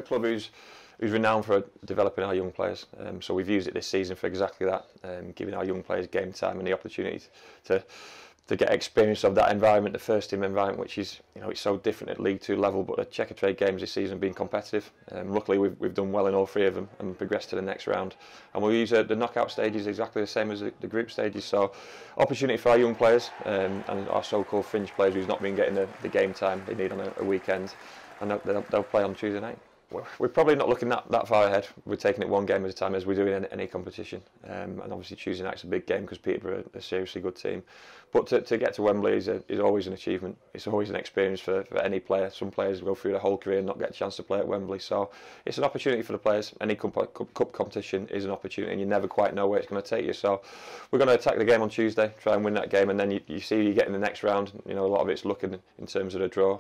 a club who's renowned for developing our young players. So we've used it this season for exactly that, giving our young players game time and the opportunity to get experience of that environment, the first team environment, which is, it's so different at League Two level. But the Checkatrade games this season have been competitive. Luckily, we've done well in all three of them and progressed to the next round. And we'll use the knockout stages exactly the same as the group stages. So, opportunity for our young players and our so-called fringe players who's not been getting the game time they need on a weekend, and they'll play on Tuesday night. We're probably not looking that far ahead. We're taking it one game at a time as we do in any competition. And obviously Tuesday night's a big game because Peterborough are a seriously good team. But to get to Wembley is always an achievement. It's always an experience for any player. Some players go through their whole career and not get a chance to play at Wembley. So it's an opportunity for the players. Any cup competition is an opportunity and you never quite know where it's going to take you. So we're going to attack the game on Tuesday, try and win that game, and then you see you get in the next round. A lot of it's looking in terms of the draw.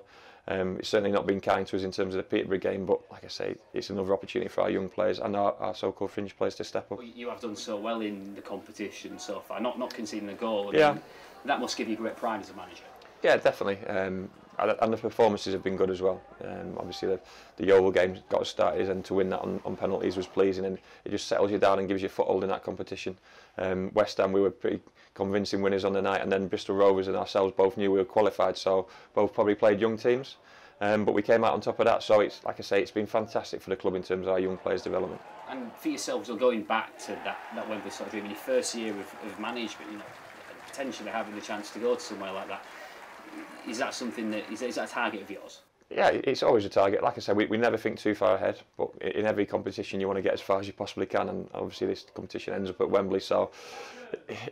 It's certainly not been kind to us in terms of the Peterborough game, but like I say, it's another opportunity for our young players and our so-called fringe players to step up. Well, you have done so well in the competition so far, not conceding a goal. Yeah. That must give you great pride as a manager. Yeah, definitely. And the performances have been good as well. Obviously, the Yeovil game got us started, and to win that on penalties was pleasing, and it just settles you down and gives you a foothold in that competition. West Ham, we were pretty convincing winners on the night, and then Bristol Rovers and ourselves both knew we were qualified, so both probably played young teams. But we came out on top of that, so it's like I say, it's been fantastic for the club in terms of our young players' development. And for yourselves, going back to that Wembley sort of dream, in your first year of management, potentially having the chance to go to somewhere like that, is that something that is that a target of yours? Yeah, it's always a target. Like I said, we never think too far ahead, but in every competition you want to get as far as you possibly can, and obviously this competition ends up at Wembley, so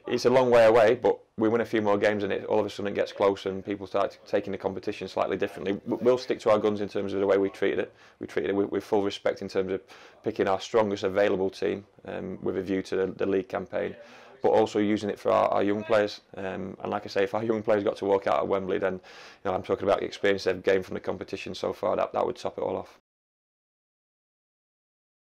it's a long way away, but we win a few more games and all of a sudden it gets close and people start taking the competition slightly differently. We'll stick to our guns in terms of the way we treated it. We treated it with full respect in terms of picking our strongest available team with a view to the league campaign, but also using it for our young players. And like I say, if our young players got to walk out at Wembley, then I'm talking about the experience they've gained from the competition so far, that would top it all off.